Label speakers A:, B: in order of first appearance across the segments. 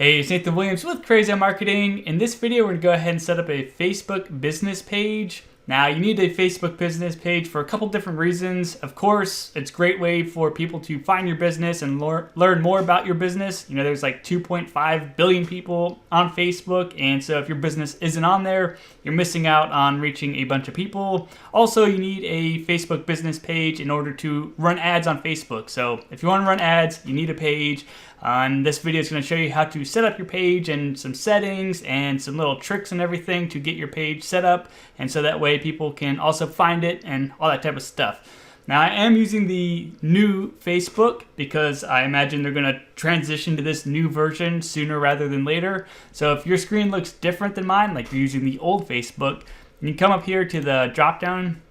A: Hey, it's Nathan Williams with Crazy Marketing. In this video, we're going to go ahead and set up a Facebook business page. Now, you need a Facebook business page for a couple different reasons. Of course, it's a great way for people to find your business and learn more about your business. You know, there's like 2.5 billion people on Facebook, and so if your business isn't on there, you're missing out on reaching a bunch of people. Also, you need a Facebook business page in order to run ads on Facebook. So if you want to run ads, you need a page. And this video is going to show you how to set up your page and some settings and some little tricks and everything to get your page set up, and so that way people can also find it and all that type of stuff. Now, I am using the new Facebook because I imagine they're going to transition to this new version sooner rather than later. So if your screen looks different than mine, like you're using the old Facebook, you can come up here to the drop down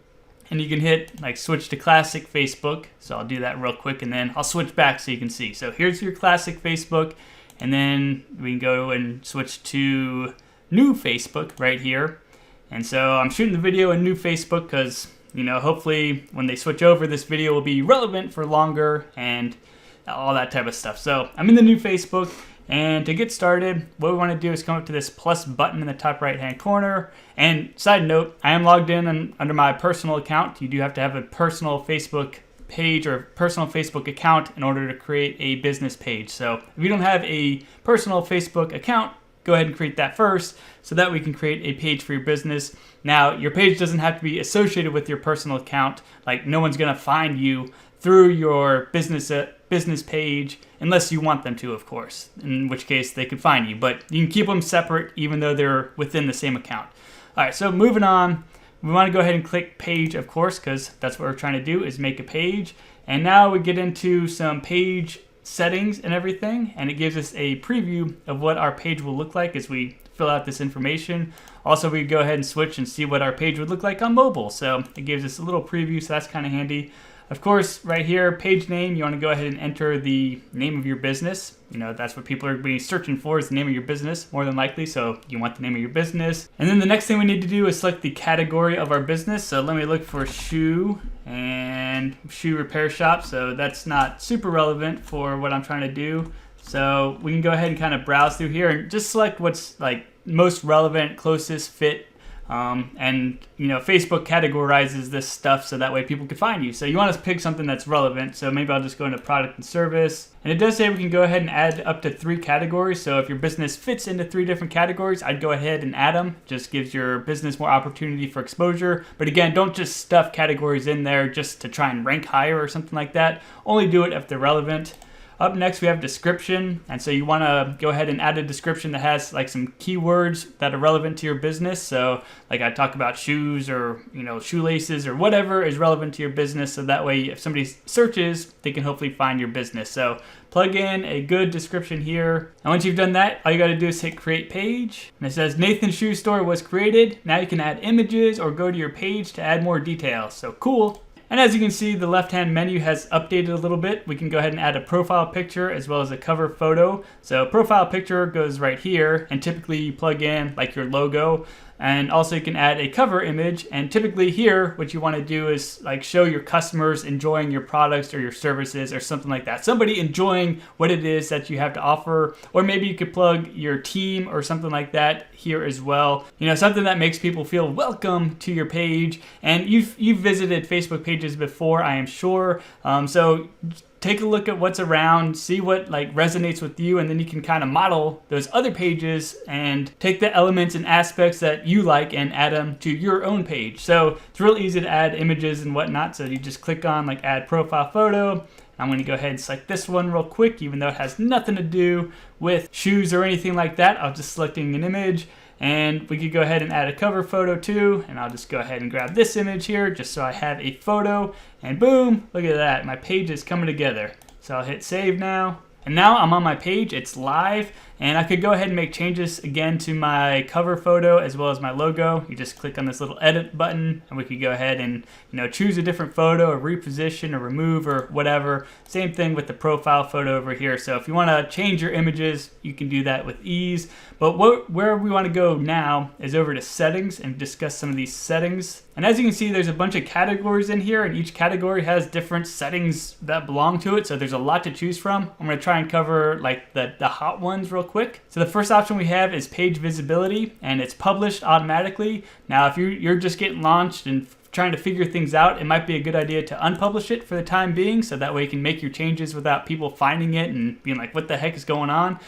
A: and you can hit like switch to classic Facebook. So I'll do that real quick and then I'll switch back so you can see. So here's your classic Facebook, and then we can go and switch to new Facebook right here. And so I'm shooting the video in new Facebook because, you know, hopefully when they switch over, this video will be relevant for longer and all that type of stuff. So I'm in the new Facebook. And to get started, what we want to do is come up to this plus button in the top right hand corner. And side note, I am logged in under my personal account. You do have to have a personal Facebook page or personal Facebook account in order to create a business page. So if you don't have a personal Facebook account, go ahead and create that first so that we can create a page for your business. Now, your page doesn't have to be associated with your personal account. Like, no one's going to find you through your business page unless you want them to, of course, in which case they can find you. But you can keep them separate even though they're within the same account. All right, so moving on, we want to go ahead and click page, of course, because that's what we're trying to do is make a page. And now we get into some page settings and everything, and it gives us a preview of what our page will look like as we fill out this information. Also, we go ahead and switch and see what our page would look like on mobile. So it gives us a little preview, so that's kind of handy. Of course, right here, page name, you want to go ahead and enter the name of your business. You know, that's what people are going to be searching for, is the name of your business, more than likely. So you want the name of your business. And then the next thing we need to do is select the category of our business. So let me look for shoe and shoe repair shop. So that's not super relevant for what I'm trying to do. So we can go ahead and kind of browse through here and just select what's like most relevant, closest fit. And you know, Facebook categorizes this stuff so that way people can find you. So you want to pick something that's relevant. So maybe I'll just go into product and service. And it does say we can go ahead and add up to 3 categories. So if your business fits into 3 different categories, I'd go ahead and add them. Just gives your business more opportunity for exposure. But again, don't just stuff categories in there just to try and rank higher or something like that. Only do it if they're relevant. Up next, we have description, and so you want to go ahead and add a description that has like some keywords that are relevant to your business. So like I talk about shoes or, you know, shoelaces or whatever is relevant to your business, so that way if somebody searches, they can hopefully find your business. So plug in a good description here. And once you've done that, all you got to do is hit create page. And it says Nathan's Shoe Store was created. Now you can add images or go to your page to add more details. So cool. And as you can see, the left-hand menu has updated a little bit. We can go ahead and add a profile picture as well as a cover photo. So profile picture goes right here, and typically you plug in like your logo. And also you can add a cover image, and typically here what you want to do is like show your customers enjoying your products or your services or something like that. Somebody enjoying what it is that you have to offer, or maybe you could plug your team or something like that here as well. You know, something that makes people feel welcome to your page. And you've visited Facebook pages before, I am sure. So take a look at what's around, see what like resonates with you, and then you can kind of model those other pages and take the elements and aspects that you like and add them to your own page. So it's real easy to add images and whatnot. So you just click on like add profile photo. I'm going to go ahead and select this one real quick, even though it has nothing to do with shoes or anything like that. I'm just selecting an image. And we could go ahead and add a cover photo too. And I'll just go ahead and grab this image here just so I have a photo. And boom, look at that. My page is coming together. So I'll hit save now. And now I'm on my page, it's live, and I could go ahead and make changes again to my cover photo as well as my logo. You just click on this little edit button and we could go ahead and, you know, choose a different photo or reposition or remove or whatever. Same thing with the profile photo over here. So if you want to change your images, you can do that with ease. But where we want to go now is over to settings and discuss some of these settings. And as you can see, there's a bunch of categories in here, and each category has different settings that belong to it. So there's a lot to choose from. I'm going to try try and cover like the hot ones real quick. So the first option we have is page visibility, and it's published automatically. Now, if you're just getting launched and trying to figure things out, it might be a good idea to unpublish it for the time being, so that way you can make your changes without people finding it and being like, what the heck is going on?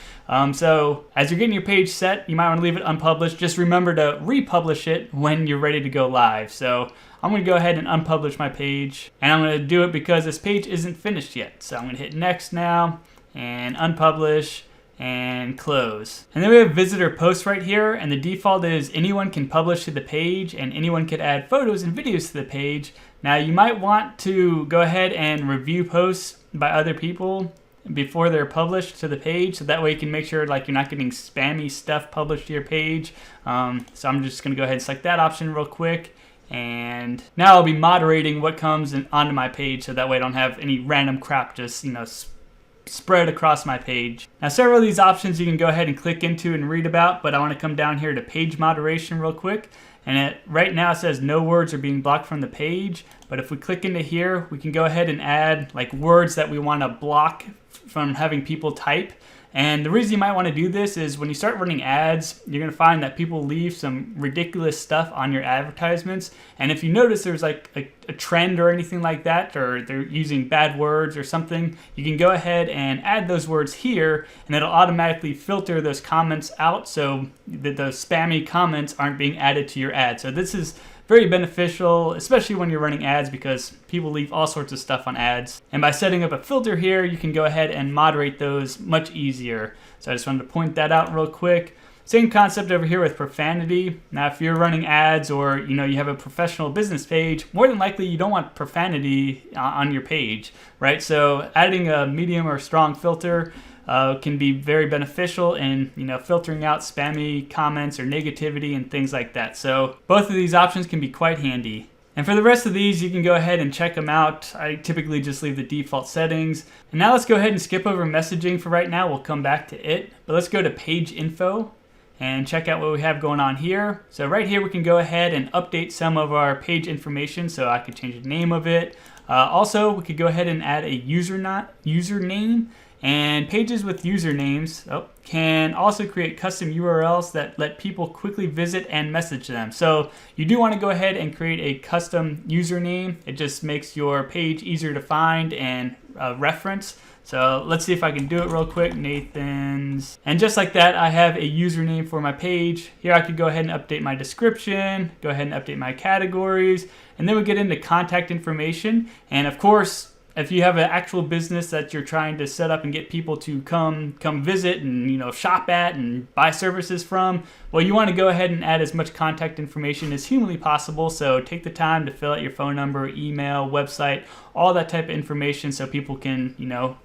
A: So as you're getting your page set, you might want to leave it unpublished. Just remember to republish it when you're ready to go live. So I'm going to go ahead and unpublish my page, and I'm going to do it because this page isn't finished yet. So I'm going to hit next now and unpublish and close. And then we have visitor posts right here, and the default is anyone can publish to the page and anyone can add photos and videos to the page. Now you might want to go ahead and review posts by other people before they're published to the page, so that way you can make sure like you're not getting spammy stuff published to your page. So I'm just going to go ahead and select that option real quick. And now I'll be moderating what comes onto my page, so that way I don't have any random crap just spread across my page. Now several of these options you can go ahead and click into and read about, but I want to come down here to page moderation real quick. And right now it says no words are being blocked from the page, but if we click into here, we can go ahead and add like words that we want to block from having people type. And the reason you might want to do this is when you start running ads, you're going to find that people leave some ridiculous stuff on your advertisements. And if you notice there's like a trend or anything like that, or they're using bad words or something, you can go ahead and add those words here, and it'll automatically filter those comments out so that those spammy comments aren't being added to your ad. So this is very beneficial, especially when you're running ads, because people leave all sorts of stuff on ads. And by setting up a filter here, you can go ahead and moderate those much easier. So I just wanted to point that out real quick. Same concept over here with profanity. Now, if you're running ads or you have a professional business page, more than likely you don't want profanity on your page, right? So adding a medium or strong filter can be very beneficial in filtering out spammy comments or negativity and things like that. So both of these options can be quite handy. And for the rest of these, you can go ahead and check them out. I typically just leave the default settings. And now let's go ahead and skip over messaging for right now. We'll come back to it. But let's go to page info and check out what we have going on here. So right here we can go ahead and update some of our page information. So I could change the name of it. Also, we could go ahead and add a username. And pages with usernames can also create custom URLs that let people quickly visit and message them. So you do want to go ahead and create a custom username. It just makes your page easier to find and reference. So let's see if I can do it real quick. Nathan's. And just like that, I have a username for my page. Here I could go ahead and update my description, go ahead and update my categories, and then we get into contact information. And of course, if you have an actual business that you're trying to set up and get people to come visit and shop at and buy services from, well, you want to go ahead and add as much contact information as humanly possible. So take the time to fill out your phone number, email, website, all that type of information so people can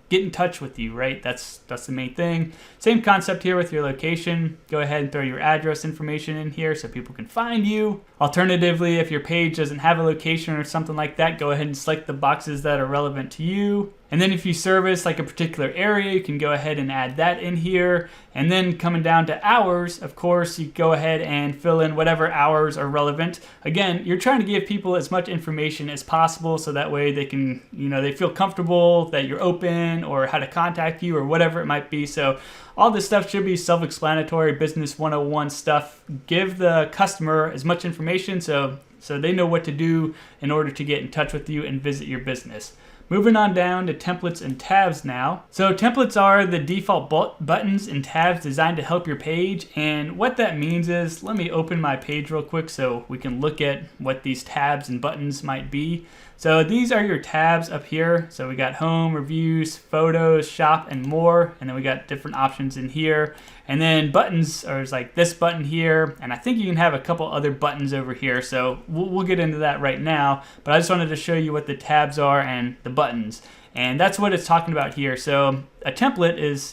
A: get in touch with you, right? That's the main thing. Same concept here with your location. Go ahead and throw your address information in here so people can find you. Alternatively, if your page doesn't have a location or something like that, go ahead and select the boxes that are relevant to you. And then if you service like a particular area, you can go ahead and add that in here. And then coming down to hours, of course, you go ahead and fill in whatever hours are relevant. Again, you're trying to give people as much information as possible so that way they can, they feel comfortable that you're open or how to contact you or whatever it might be. So all this stuff should be self-explanatory, business 101 stuff. Give the customer as much information so they know what to do in order to get in touch with you and visit your business. Moving on down to templates and tabs now. So templates are the default buttons and tabs designed to help your page. And what that means is, let me open my page real quick so we can look at what these tabs and buttons might be. So these are your tabs up here. So we got home, reviews, photos, shop, and more. And then we got different options in here. And then buttons are like this button here. And I think you can have a couple other buttons over here. So we'll get into that right now. But I just wanted to show you what the tabs are and the buttons. And that's what it's talking about here. So a template is,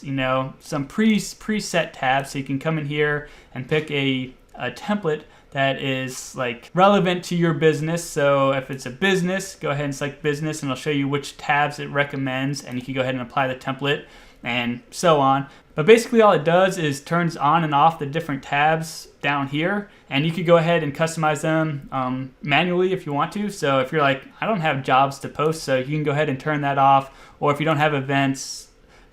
A: some preset tabs. So you can come in here and pick a template that is like relevant to your business. So if it's a business, go ahead and select business and it'll show you which tabs it recommends, and you can go ahead and apply the template and so on. But basically all it does is turns on and off the different tabs down here, and you could go ahead and customize them manually if you want to. So if you're like, I don't have jobs to post, so you can go ahead and turn that off. Or if you don't have events,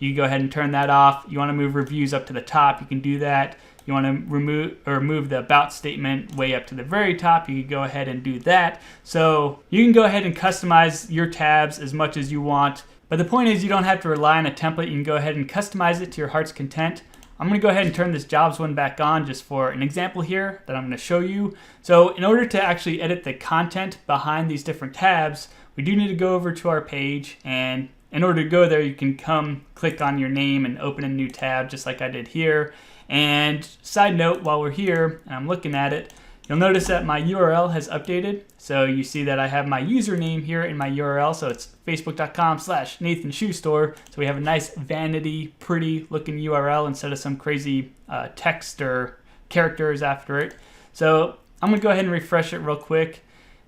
A: you can go ahead and turn that off. You want to move reviews up to the top, you can do that. You want to remove the about statement way up to the very top, you can go ahead and do that. So you can go ahead and customize your tabs as much as you want. But the point is, you don't have to rely on a template. You can go ahead and customize it to your heart's content. I'm going to go ahead and turn this jobs one back on just for an example here that I'm going to show you. So in order to actually edit the content behind these different tabs, we do need to go over to our page, and in order to go there, you can come click on your name and open a new tab just like I did here. And side note, while we're here and I'm looking at it, you'll notice that my URL has updated. So you see that I have my username here in my URL. So it's facebook.com/Nathan Shoe Store. So we have a nice vanity, pretty looking URL instead of some crazy text or characters after it. So I'm gonna go ahead and refresh it real quick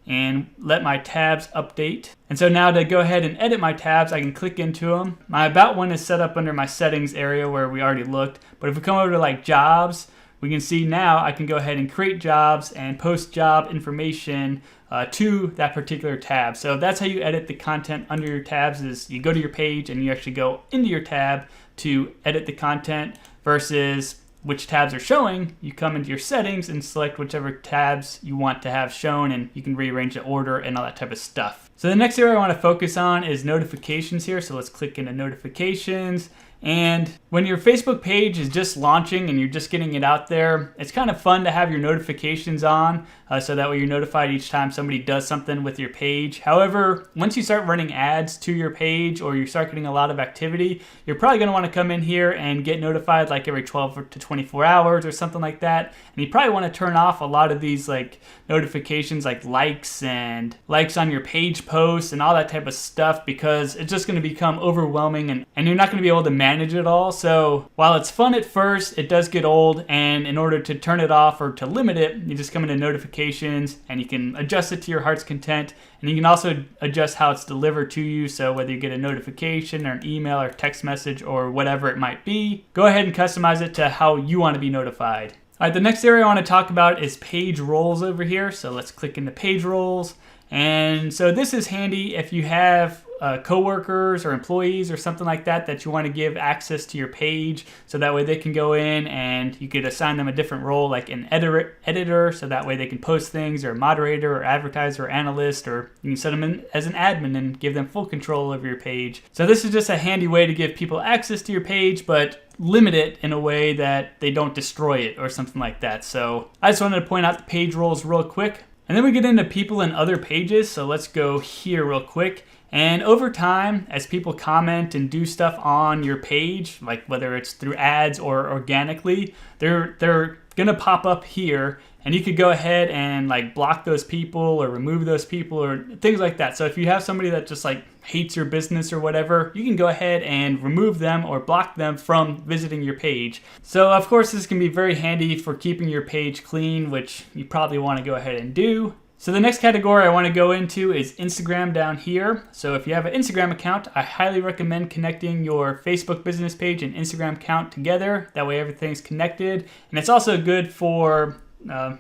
A: and let my tabs update. And so now to go ahead and edit my tabs, I can click into them. My about one is set up under my settings area where we already looked. But if we come over to like jobs, we can see now I can go ahead and create jobs and post job information to that particular tab. So that's how you edit the content under your tabs, is you go to your page and you actually go into your tab to edit the content, versus which tabs are showing, you come into your settings and select whichever tabs you want to have shown, and you can rearrange the order and all that type of stuff. So the next area I want to focus on is notifications here. So let's click into notifications. And when your Facebook page is just launching and you're just getting it out there, it's kind of fun to have your notifications on, so that way you're notified each time somebody does something with your page. However, once you start running ads to your page or you start getting a lot of activity, you're probably going to want to come in here and get notified like every 12 to 24 hours or something like that. And you probably want to turn off a lot of these like notifications, like likes on your page posts and all that type of stuff, because it's just going to become overwhelming and you're not going to be able to manage it all. So while it's fun at first, it does get old, and in order to turn it off or to limit it, you just come into notifications and you can adjust it to your heart's content, and you can also adjust how it's delivered to you. So whether you get a notification or an email or text message or whatever it might be, go ahead and customize it to how you want to be notified. All right, the next area I want to talk about is page roles over here. So let's click into page roles. And so this is handy if you have coworkers or employees or something like that that you want to give access to your page, so that way they can go in and you could assign them a different role, like an editor, so that way they can post things, or moderator or advertiser or analyst, or you can set them in as an admin and give them full control over your page. So this is just a handy way to give people access to your page, but limit it in a way that they don't destroy it or something like that. So I just wanted to point out the page roles real quick. And then we get into people and other pages. So let's go here real quick. And over time, as people comment and do stuff on your page, like whether it's through ads or organically, they're gonna pop up here, and you could go ahead and like block those people or remove those people or things like that. So if you have somebody that just like hates your business or whatever, you can go ahead and remove them or block them from visiting your page. So of course this can be very handy for keeping your page clean, which you probably want to go ahead and do. So the next category I want to go into is Instagram down here. So if you have an Instagram account, I highly recommend connecting your Facebook business page and Instagram account together. That way everything's connected. And it's also good for,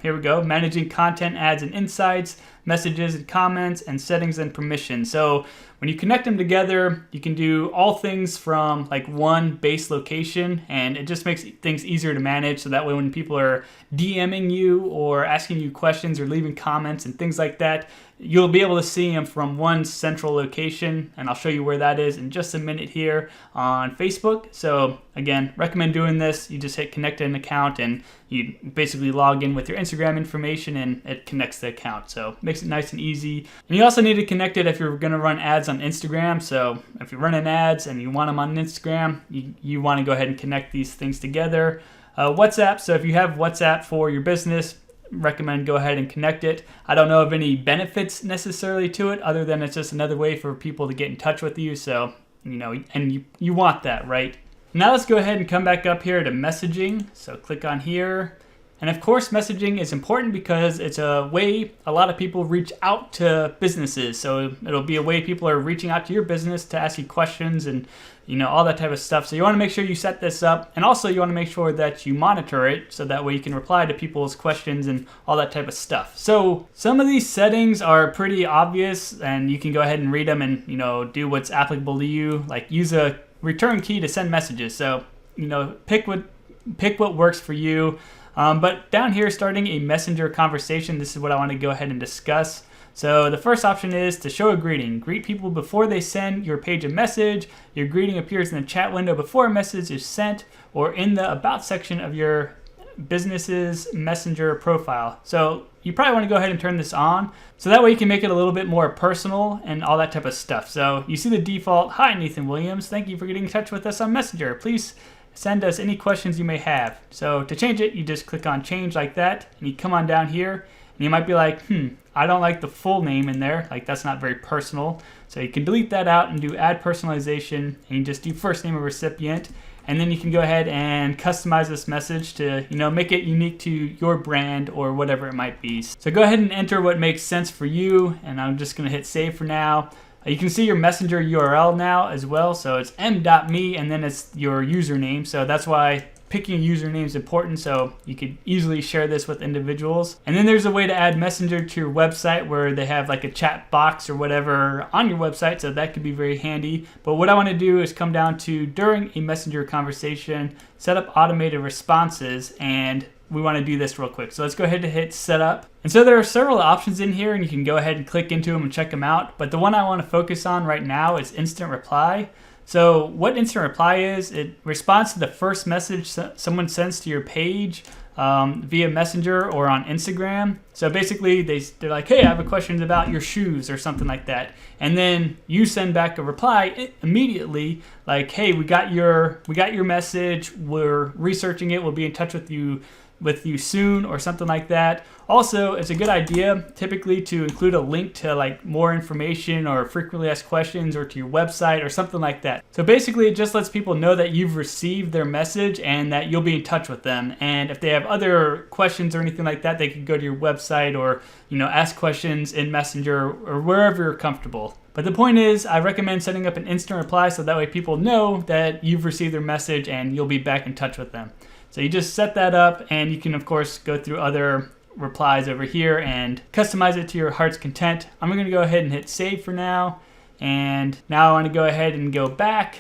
A: here we go, managing content, ads and insights, messages and comments, and settings and permissions. So when you connect them together, you can do all things from like one base location, and it just makes things easier to manage. So that way when people are DMing you or asking you questions or leaving comments and things like that, you'll be able to see them from one central location, and I'll show you where that is in just a minute here on Facebook. So again, recommend doing this. You just hit connect an account and you basically log in with your Instagram information and it connects the account. So it makes it nice and easy. And you also need to connect it if you're going to run ads on Instagram. So if you're running ads and you want them on Instagram, you want to go ahead and connect these things together. WhatsApp, so if you have WhatsApp for your business, recommend go ahead and connect it. I don't know of any benefits necessarily to it, other than it's just another way for people to get in touch with you. So, and you want that, right? Now let's go ahead and come back up here to messaging. So click on here. And of course, messaging is important because it's a way a lot of people reach out to businesses. So it'll be a way people are reaching out to your business to ask you questions and all that type of stuff. So you want to make sure you set this up, and also you want to make sure that you monitor it so that way you can reply to people's questions and all that type of stuff. So some of these settings are pretty obvious, and you can go ahead and read them and do what's applicable to you. Like use a return key to send messages. So, pick what works for you. But down here, starting a messenger conversation, this is what I want to go ahead and discuss. So the first option is to show a greeting. Greet people before they send your page a message. Your greeting appears in the chat window before a message is sent or in the About section of your business's messenger profile. So you probably want to go ahead and turn this on. So that way you can make it a little bit more personal and all that type of stuff. So you see the default, "Hi, Nathan Williams. Thank you for getting in touch with us on Messenger. Please send us any questions you may have." So to change it, you just click on change like that, and you come on down here, and you might be like, I don't like the full name in there. Like, that's not very personal. So you can delete that out and do add personalization, and you just do first name of recipient. And then you can go ahead and customize this message to, make it unique to your brand or whatever it might be. So go ahead and enter what makes sense for you. And I'm just going to hit save for now. You can see your messenger URL now as well. So it's m.me and then it's your username. So that's why picking a username is important, so you could easily share this with individuals. And then there's a way to add Messenger to your website where they have like a chat box or whatever on your website, so that could be very handy. But what I want to do is come down to, during a Messenger conversation, set up automated responses, and we want to do this real quick. So let's go ahead and hit setup. And so there are several options in here, and you can go ahead and click into them and check them out. But the one I want to focus on right now is instant reply. So what instant reply is, it responds to the first message someone sends to your page via Messenger or on Instagram. So basically they're like, "Hey, I have a question about your shoes," or something like that. And then you send back a reply immediately like, "Hey, we got your message. We're researching it. We'll be in touch with you soon," or something like that. Also, it's a good idea typically to include a link to like more information or frequently asked questions or to your website or something like that. So basically it just lets people know that you've received their message and that you'll be in touch with them. And if they have other questions or anything like that, they can go to your website or, ask questions in Messenger or wherever you're comfortable. But the point is, I recommend setting up an instant reply so that way people know that you've received their message and you'll be back in touch with them. So you just set that up, and you can of course go through other replies over here and customize it to your heart's content. I'm going to go ahead and hit save for now. And now I want to go ahead and go back,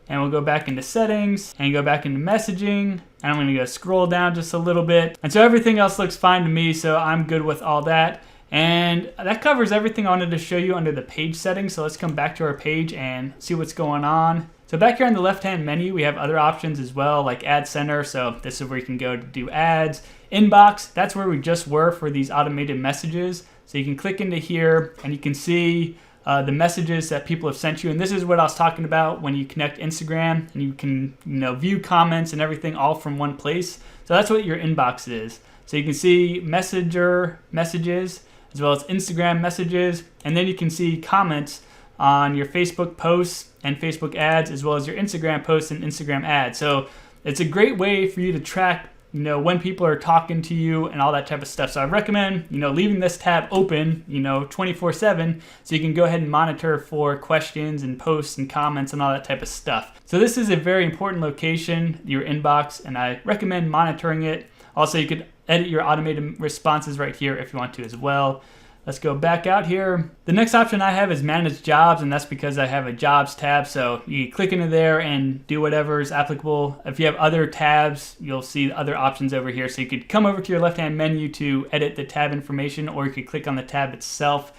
A: and we'll go back into settings and go back into messaging. And I'm going to go scroll down just a little bit. And so everything else looks fine to me, so I'm good with all that. And that covers everything I wanted to show you under the page settings. So let's come back to our page and see what's going on. So back here on the left-hand menu, we have other options as well, like Ad Center. So this is where you can go to do ads. Inbox, that's where we just were for these automated messages. So you can click into here and you can see the messages that people have sent you. And this is what I was talking about when you connect Instagram, and you can view comments and everything all from one place. So that's what your inbox is. So you can see Messenger messages as well as Instagram messages, and then you can see comments on your Facebook posts and Facebook ads, as well as your Instagram posts and Instagram ads. So it's a great way for you to track, when people are talking to you and all that type of stuff. So I recommend, leaving this tab open, 24/7, so you can go ahead and monitor for questions and posts and comments and all that type of stuff. So this is a very important location, your inbox, and I recommend monitoring it. Also, you could edit your automated responses right here if you want to as well. Let's go back out here. The next option I have is manage jobs, and that's because I have a jobs tab. So you click into there and do whatever is applicable. If you have other tabs, you'll see other options over here. So you could come over to your left-hand menu to edit the tab information, or you could click on the tab itself.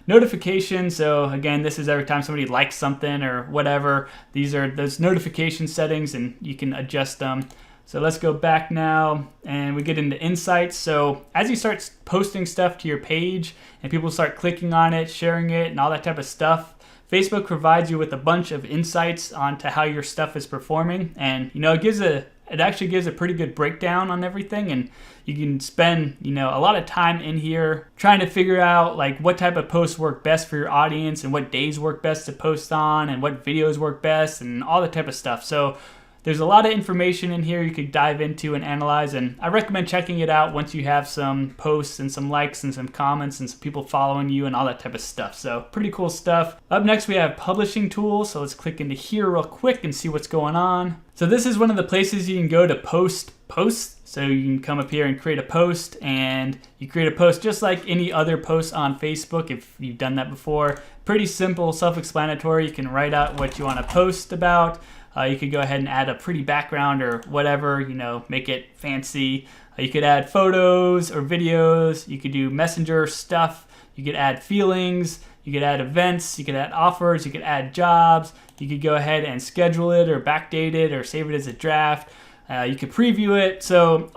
A: Notifications, so again, this is every time somebody likes something or whatever. These are those notification settings, and you can adjust them. So let's go back now, and we get into insights. So as you start posting stuff to your page and people start clicking on it, sharing it, and all that type of stuff, Facebook provides you with a bunch of insights onto how your stuff is performing. And it actually gives a pretty good breakdown on everything, and you can spend a lot of time in here trying to figure out like what type of posts work best for your audience and what days work best to post on and what videos work best and all that type of stuff. So there's a lot of information in here you could dive into and analyze, and I recommend checking it out once you have some posts and some likes and some comments and some people following you and all that type of stuff. So pretty cool stuff. Up next we have publishing tools, so let's click into here real quick and see what's going on. So this is one of the places you can go to post posts. So you can come up here and create a post, and you create a post just like any other post on Facebook if you've done that before. Pretty simple, self-explanatory. You can write out what you want to post about. You could go ahead and add a pretty background or whatever, make it fancy. You could add photos or videos. You could do messenger stuff. You could add feelings. You could add events. You could add offers. You could add jobs. You could go ahead and schedule it or backdate it or save it as a draft. You could preview it. So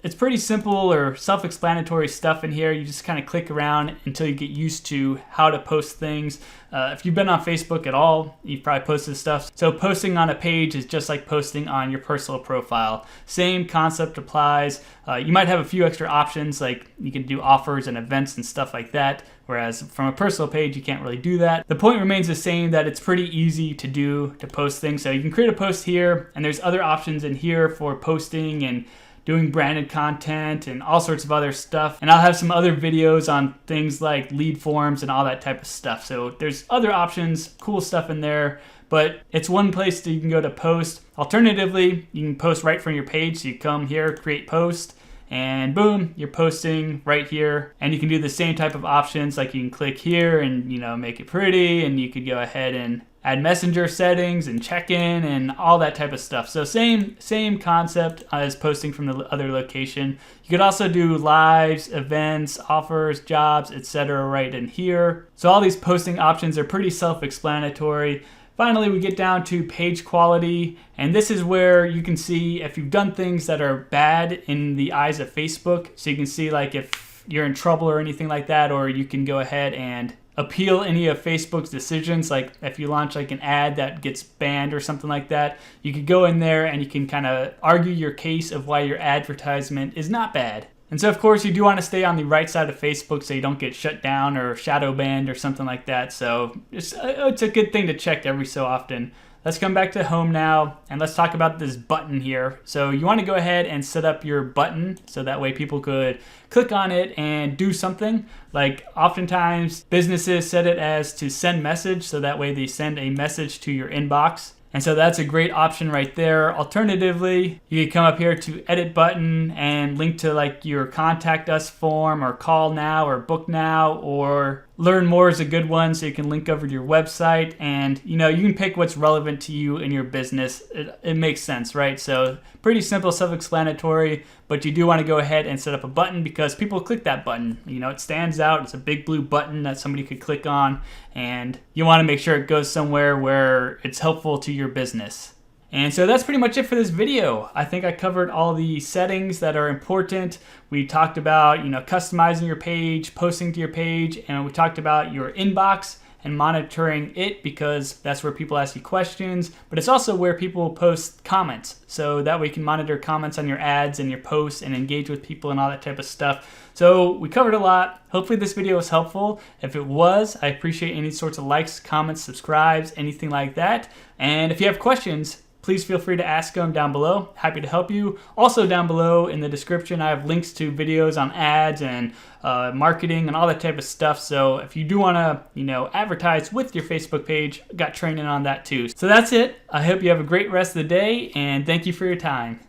A: it's pretty simple or self-explanatory stuff in here. You just kind of click around until you get used to how to post things. If you've been on Facebook at all, you've probably posted stuff. So posting on a page is just like posting on your personal profile. Same concept applies. You might have a few extra options, like you can do offers and events and stuff like that. Whereas from a personal page, you can't really do that. The point remains the same, that it's pretty easy to post things. So you can create a post here, and there's other options in here for posting and doing branded content and all sorts of other stuff. And I'll have some other videos on things like lead forms and all that type of stuff. So there's other options, cool stuff in there, but it's one place that you can go to post. Alternatively, you can post right from your page. So you come here, create post, and boom, you're posting right here. And you can do the same type of options, like you can click here and make it pretty, and you could go ahead and add messenger settings and check-in and all that type of stuff. So same concept as posting from the other location. You could also do lives, events, offers, jobs, etc. right in here. So all these posting options are pretty self-explanatory. Finally, we get down to page quality, and this is where you can see if you've done things that are bad in the eyes of Facebook. So you can see like if you're in trouble or anything like that, or you can go ahead and appeal any of Facebook's decisions. Like if you launch like an ad that gets banned or something like that, you could go in there and you can kind of argue your case of why your advertisement is not bad. And so of course you do want to stay on the right side of Facebook so you don't get shut down or shadow banned or something like that. So it's a good thing to check every so often. Let's come back to home now, and let's talk about this button here. So you want to go ahead and set up your button so that way people could click on it and do something. Like oftentimes businesses set it as to send message, so that way they send a message to your inbox. And so that's a great option right there. Alternatively, you can come up here to edit button and link to like your contact us form, or call now, or book now, or learn more is a good one. So you can link over to your website, and you can pick what's relevant to you and your business. It makes sense, right? So pretty simple, self-explanatory, but you do want to go ahead and set up a button because people click that button. It stands out. It's a big blue button that somebody could click on, and you want to make sure it goes somewhere where it's helpful to your business. And so that's pretty much it for this video. I think I covered all the settings that are important. We talked about, customizing your page, posting to your page, and we talked about your inbox and monitoring it because that's where people ask you questions, but it's also where people post comments. So that way you can monitor comments on your ads and your posts and engage with people and all that type of stuff. So we covered a lot. Hopefully this video was helpful. If it was, I appreciate any sorts of likes, comments, subscribes, anything like that. And if you have questions, please feel free to ask them down below. Happy to help you. Also down below in the description, I have links to videos on ads and marketing and all that type of stuff. So if you do want to, advertise with your Facebook page, got training on that too. So that's it. I hope you have a great rest of the day, and thank you for your time.